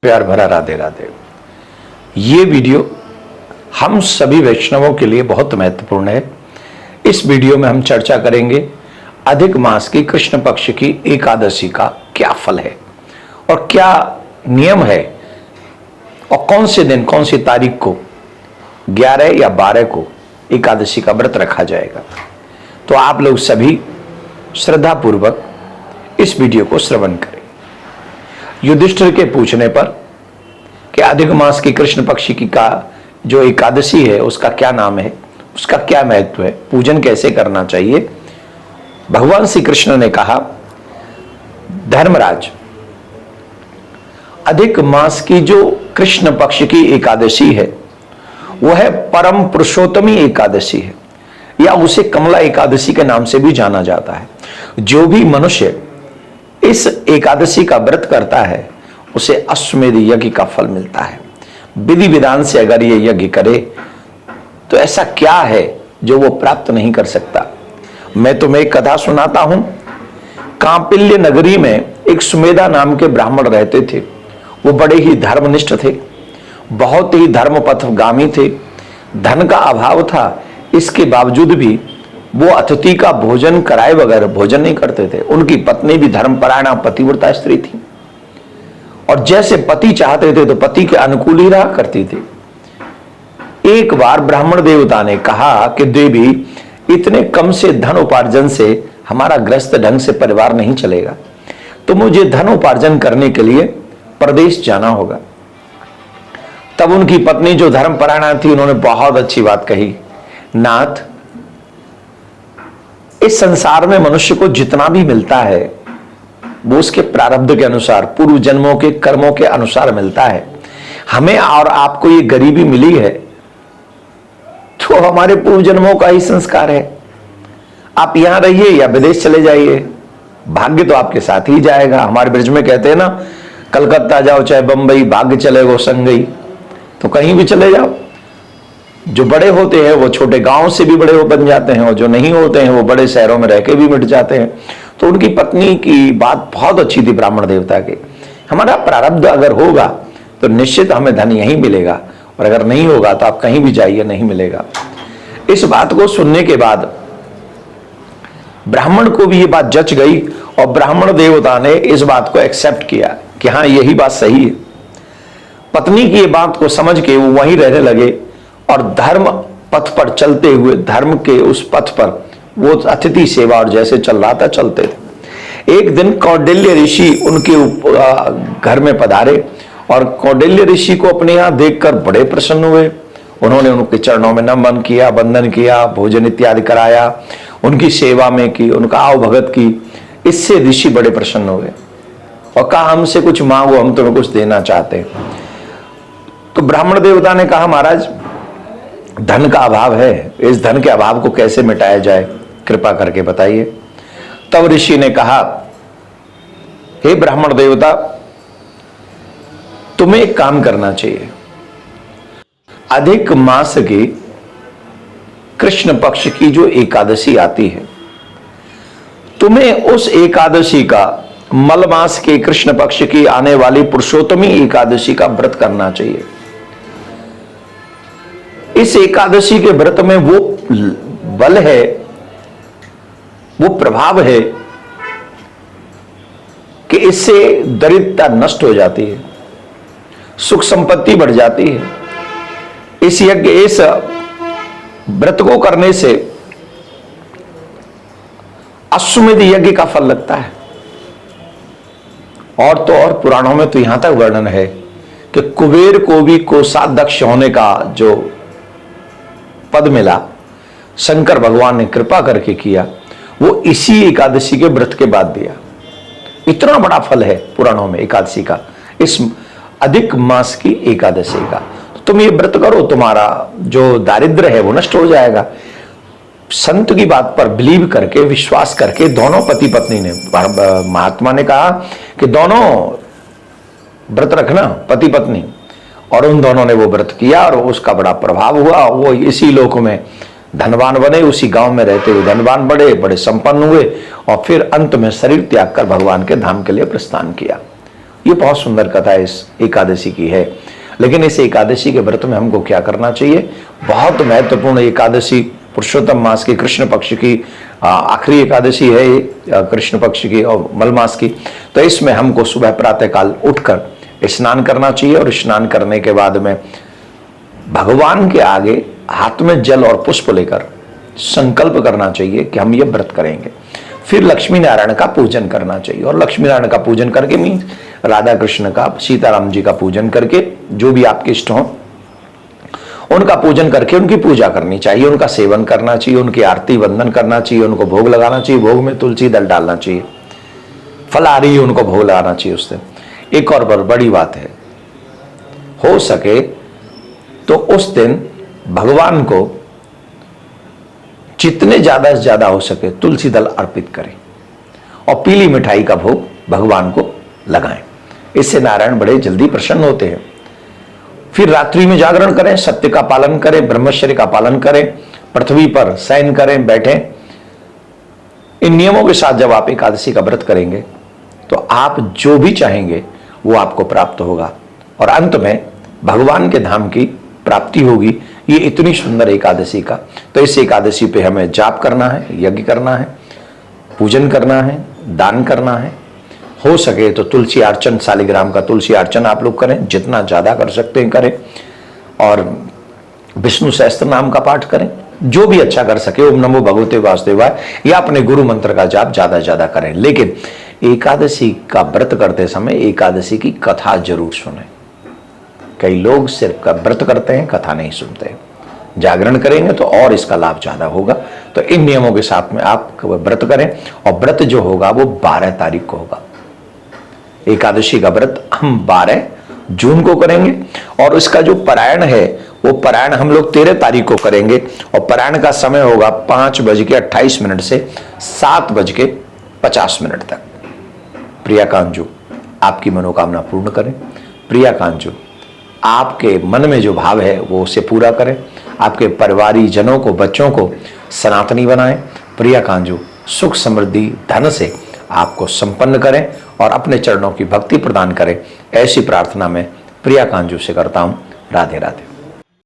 प्यार भरा राधे राधे। ये वीडियो हम सभी वैष्णवों के लिए बहुत महत्वपूर्ण है। इस वीडियो में हम चर्चा करेंगे अधिक मास की कृष्ण पक्ष की एकादशी का क्या फल है और क्या नियम है और कौन से दिन कौन सी तारीख को 11 या 12 को एकादशी का व्रत रखा जाएगा। तो आप लोग सभी श्रद्धा पूर्वक इस वीडियो को श्रवण करें। युधिष्ठिर के पूछने पर कि अधिक मास की कृष्ण पक्षी की का जो एकादशी है उसका क्या नाम है, उसका क्या महत्व है, पूजन कैसे करना चाहिए, भगवान श्री कृष्ण ने कहा, धर्मराज, अधिक मास की जो कृष्ण पक्ष की एकादशी है वह है परम पुरुषोत्तमी एकादशी है, या उसे कमला एकादशी के नाम से भी जाना जाता है। जो भी मनुष्य इस एकादशी का व्रत करता है उसे अश्वमेध यज्ञ का फल मिलता है। विधि विधान से अगर ये यज्ञ करे तो ऐसा क्या है जो वो प्राप्त नहीं कर सकता। मैं तुम्हें एक कथा सुनाता हूं। कांपिल्य नगरी में एक सुमेधा नाम के ब्राह्मण रहते थे। वो बड़े ही धर्मनिष्ठ थे, बहुत ही धर्मपथगामी थे। धन का अभाव था, इसके बावजूद भी वो अतिथि का भोजन कराए बगैर भोजन नहीं करते थे। उनकी पत्नी भी धर्मपरायणा पतिव्रता स्त्री थी और जैसे पति चाहते थे तो पति के अनुकूल ही रहा करती थी। एक बार ब्राह्मण देवता ने कहा कि देवी, इतने कम से धन उपार्जन से हमारा ग्रस्त ढंग से परिवार नहीं चलेगा, तो मुझे धन उपार्जन करने के लिए प्रदेश जाना होगा। तब उनकी पत्नी जो धर्मपरायणा थी उन्होंने बहुत अच्छी बात कही, नाथ, इस संसार में मनुष्य को जितना भी मिलता है वो उसके प्रारब्ध के अनुसार, पूर्व जन्मों के कर्मों के अनुसार मिलता है। हमें और आपको ये गरीबी मिली है तो हमारे पूर्व जन्मों का ही संस्कार है। आप यहां रहिए या विदेश चले जाइए, भाग्य तो आपके साथ ही जाएगा। हमारे ब्रज में कहते हैं ना, कलकत्ता जाओ चाहे बंबई, भाग्य चले गो संगई। तो कहीं भी चले जाओ, जो बड़े होते हैं वो छोटे गांव से भी बड़े बन जाते हैं और जो नहीं होते हैं वो बड़े शहरों में रह के भी मिट जाते हैं। तो उनकी पत्नी की बात बहुत अच्छी थी ब्राह्मण देवता की। हमारा प्रारब्ध अगर होगा तो निश्चित हमें धन यहीं मिलेगा, और अगर नहीं होगा तो आप कहीं भी जाइए, नहीं मिलेगा। इस बात को सुनने के बाद ब्राह्मण को भी ये बात जच गई और ब्राह्मण देवता ने इस बात को एक्सेप्ट किया कि हाँ, यही बात सही है। पत्नी की ये बात को समझ के वो वहीं रहने लगे और धर्म पथ पर चलते हुए, धर्म के उस पथ पर वो अतिथि सेवा और जैसे चल रहा था चलते थे। एक दिन कौंडिल्य ऋषि उनके घर में पधारे और कौंडिल्य ऋषि को अपने यहां देखकर बड़े प्रसन्न हुए। उन्होंने उनके चरणों में नमन किया, वंदन किया, भोजन इत्यादि कराया, उनकी सेवा में की, उनका आवभगत की। इससे ऋषि बड़े प्रसन्न हुए और कहा, हमसे कुछ मांगो, हम तुम्हें कुछ देना चाहते हैं। तो ब्राह्मण देवता ने कहा, महाराज, धन का अभाव है, इस धन के अभाव को कैसे मिटाया जाए, कृपा करके बताइए। तब ऋषि ने कहा, हे ब्राह्मण देवता, तुम्हें एक काम करना चाहिए। अधिक मास की कृष्ण पक्ष की जो एकादशी आती है, तुम्हें उस एकादशी का, मल मास के कृष्ण पक्ष की आने वाली पुरुषोत्तमी एकादशी का व्रत करना चाहिए। इस एकादशी के व्रत में वो बल है, वो प्रभाव है कि इससे दरिद्रता नष्ट हो जाती है, सुख संपत्ति बढ़ जाती है। इस यज्ञ, इस व्रत को करने से अश्वमेध यज्ञ का फल लगता है। और तो और पुराणों में तो यहां तक वर्णन है कि कुबेर को भी कोषाध्यक्ष होने का जो पद मिला, शंकर भगवान ने कृपा करके किया, वो इसी एकादशी के व्रत के बाद दिया। इतना बड़ा फल है पुराणों में एकादशी का, इस अधिक मास की एकादशी का। तो तुम ये व्रत करो, तुम्हारा जो दारिद्र्य है वो नष्ट हो जाएगा। संत की बात पर बिलीव करके, विश्वास करके दोनों पति पत्नी ने, महात्मा ने कहा कि दोनों व्रत रखना, पति पत्नी, और उन दोनों ने वो व्रत किया और उसका बड़ा प्रभाव हुआ। वो इसी लोक में धनवान बने, उसी गांव में रहते हुए धनवान बड़े बड़े संपन्न हुए और फिर अंत में शरीर त्याग कर भगवान के धाम के लिए प्रस्थान किया। ये बहुत सुंदर कथा इस एकादशी की है। लेकिन इस एकादशी के व्रत में हमको क्या करना चाहिए? बहुत महत्वपूर्ण एकादशी, पुरुषोत्तम मास की, कृष्ण पक्ष की आखिरी एकादशी है कृष्ण पक्ष की और मल मास की। तो इसमें हमको सुबह प्रातःकाल उठकर स्नान करना चाहिए और स्नान करने के बाद में भगवान के आगे हाथ में जल और पुष्प लेकर संकल्प करना चाहिए कि हम ये व्रत करेंगे। फिर लक्ष्मी नारायण का पूजन करना चाहिए और लक्ष्मी नारायण का पूजन करके मीन्स राधा कृष्ण का, सीताराम जी का पूजन करके, जो भी आपके इष्ट हों उनका पूजन करके उनकी पूजा करनी चाहिए, उनका सेवन करना चाहिए, उनकी आरती वंदन करना चाहिए, उनको भोग लगाना चाहिए। भोग में तुलसी दल डालना चाहिए, फलाहारी उनको भोग लगाना चाहिए उस दिन। एक और बड़ी बात है, हो सके तो उस दिन भगवान को जितने ज्यादा से ज्यादा हो सके तुलसी दल अर्पित करें और पीली मिठाई का भोग भगवान को लगाएं। इससे नारायण बड़े जल्दी प्रसन्न होते हैं। फिर रात्रि में जागरण करें, सत्य का पालन करें, ब्रह्मचर्य का पालन करें, पृथ्वी पर शयन करें, बैठें। इन नियमों के साथ जब आप एकादशी का व्रत करेंगे तो आप जो भी चाहेंगे वो आपको प्राप्त होगा और अंत में भगवान के धाम की प्राप्ति होगी। ये इतनी सुंदर एकादशी का, तो इस एकादशी पे हमें जाप करना है, यज्ञ करना है, पूजन करना है, दान करना है। हो सके तो तुलसी अर्चन, शालिग्राम का तुलसी अर्चन आप लोग करें, जितना ज्यादा कर सकते हैं करें, और विष्णु सहस्त्र नाम का पाठ करें, जो भी अच्छा कर सके। ओम नमो भगवते वासुदेवाय या अपने गुरु मंत्र का जाप ज्यादा से ज्यादा करें। लेकिन एकादशी का व्रत करते समय एकादशी की कथा जरूर सुने। कई लोग सिर्फ व्रत करते हैं, कथा नहीं सुनते। जागरण करेंगे तो और इसका लाभ ज्यादा होगा। तो इन नियमों के साथ में आप व्रत करें और व्रत जो होगा वो 12 तारीख को होगा। एकादशी का व्रत हम 12 जून को करेंगे और इसका जो पारायण है वो पारायण हम लोग 13 तारीख को करेंगे और पारायण का समय होगा 5:28 से 7:50 तक। प्रिया कांजू आपकी मनोकामना पूर्ण करें। प्रिया कांजू आपके मन में जो भाव है वो उसे पूरा करें। आपके परिवारी जनों को, बच्चों को सनातनी बनाएं। प्रिया कांजू सुख समृद्धि धन से आपको संपन्न करें और अपने चरणों की भक्ति प्रदान करें। ऐसी प्रार्थना मैं प्रिया कांजू से करता हूं। राधे राधे।